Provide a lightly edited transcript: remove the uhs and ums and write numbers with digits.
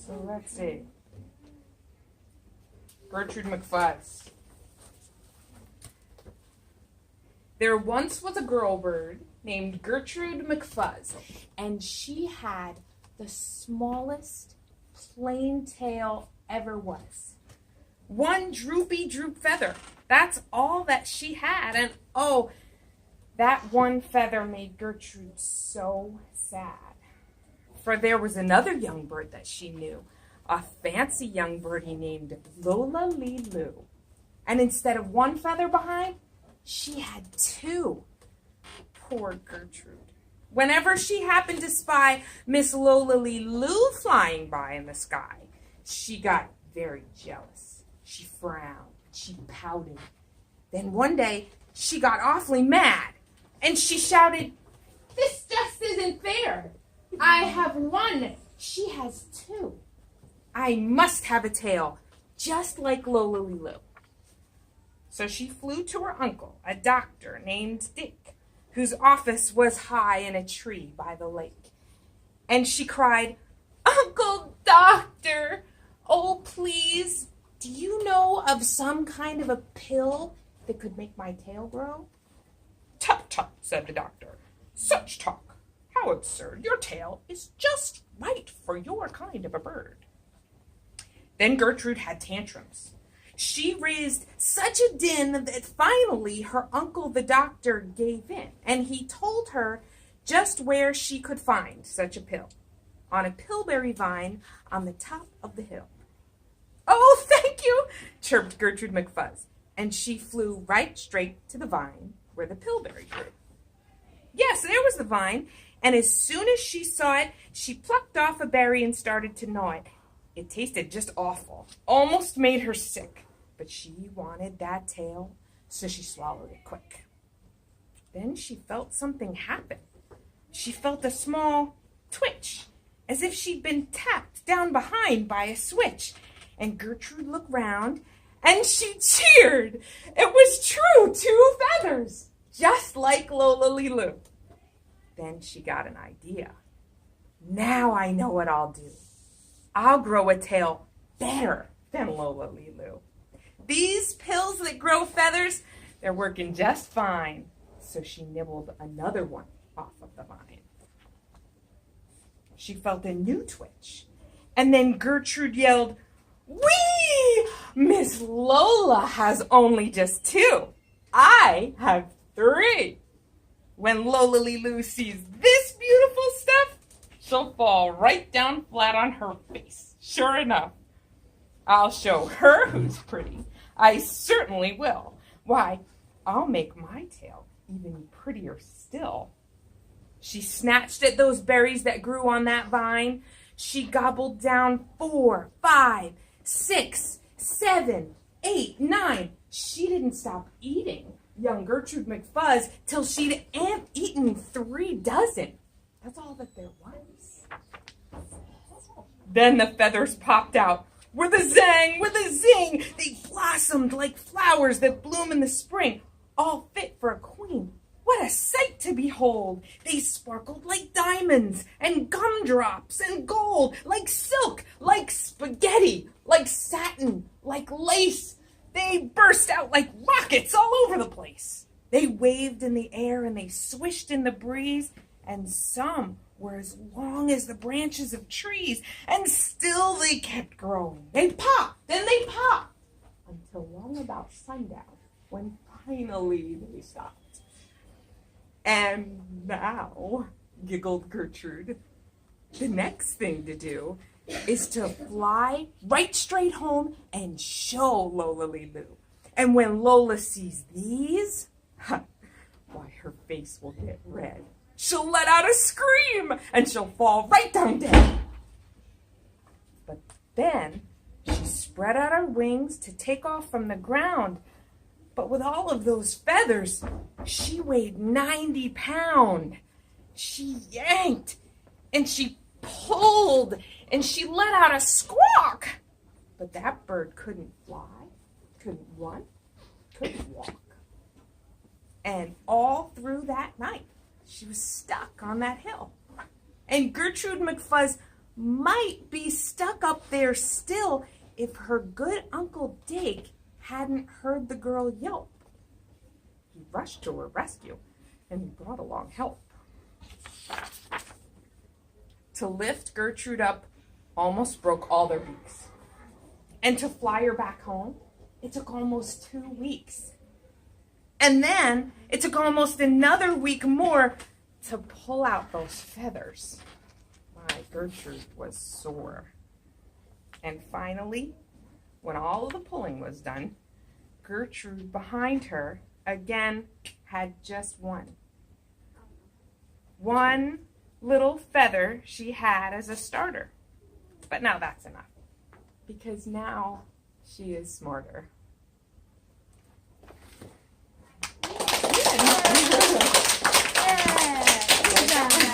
So let's see. Gertrude McFuzz. There once was a girl bird named Gertrude McFuzz, and she had the smallest plain tail ever was. One droopy droop feather. That's all that she had. And oh, that one feather made Gertrude so sad. For there was another young bird that she knew, a fancy young birdie named Lola Lee Loo. And instead of one feather behind, she had two. Poor Gertrude. Whenever she happened to spy Miss Lola Lee Loo flying by in the sky, she got very jealous. She frowned. She pouted. Then one day, she got awfully mad, and she shouted, "This just isn't fair. I have one. She has two. I must have a tail, just like Lola Lee Loo." So she flew to her uncle, a doctor named Dick, whose office was high in a tree by the lake. And she cried, "Uncle Doctor, oh please, do you know of some kind of a pill that could make my tail grow?" "Tut, tut," said the doctor. "Such talk. How absurd. Your tail is just right for your kind of a bird." Then Gertrude had tantrums. She raised such a din that finally her uncle, the doctor, gave in, and he told her just where she could find such a pill. On a pillberry vine on the top of the hill. "Oh, thank you," chirped Gertrude McFuzz, and she flew right straight to the vine where the pillberry grew. Yes, there was the vine, and as soon as she saw it, she plucked off a berry and started to gnaw it. It tasted just awful, almost made her sick, but she wanted that tail, so she swallowed it quick. Then she felt something happen. She felt a small twitch, as if she'd been tapped down behind by a switch, and Gertrude looked round, and she cheered. It was true, 2 feathers, just like Lola Lee Loo. Then she got an idea. "Now I know what I'll do. I'll grow a tail better than Lola Lee Loo. These pills that grow feathers, they're working just fine." So she nibbled another one off of the vine. She felt a new twitch, and then Gertrude yelled, "Whee! Miss Lola has only just 2. I have 3. When Lola Lee Loo sees this beautiful stuff, she'll fall right down flat on her face. Sure enough. I'll show her who's pretty. I certainly will. Why, I'll make my tail even prettier still." She snatched at those berries that grew on that vine. She gobbled down 4, 5, 6, 7, 8, 9. She didn't stop eating young Gertrude McFuzz till she'd eaten 3 dozen. That's all that there was. Then the feathers popped out. With a zang, with a zing, they blossomed like flowers that bloom in the spring, all fit for a queen. What a sight to behold! They sparkled like diamonds, and gumdrops, and gold, like silk, like spaghetti, like satin, like lace. They burst out like rockets all over the place. They waved in the air, and they swished in the breeze, and some were as long as the branches of trees, and still they kept growing. They popped, and they popped, until long about sundown, when finally they stopped. "And now," giggled Gertrude, "the next thing to do is to fly right straight home and show Lola Lee Loo. And when Lola sees these, why, her face will get red. She'll let out a scream, and she'll fall right down dead." But then she spread out her wings to take off from the ground. But with all of those feathers, she weighed 90 pounds. She yanked, and she pulled, and she let out a squawk. But that bird couldn't fly, couldn't run, couldn't walk. And all through that night, she was stuck on that hill. And Gertrude McFuzz might be stuck up there still if her good Uncle Dake hadn't heard the girl yelp. He rushed to her rescue, and he brought along help. To lift Gertrude up almost broke all their beaks. And to fly her back home, it took almost 2 weeks. And then it took almost another week more to pull out those feathers. My Gertrude was sore. And finally, when all of the pulling was done, Gertrude behind her again had just one. One little feather she had as a starter. But now that's enough, because now she is smarter. Good job.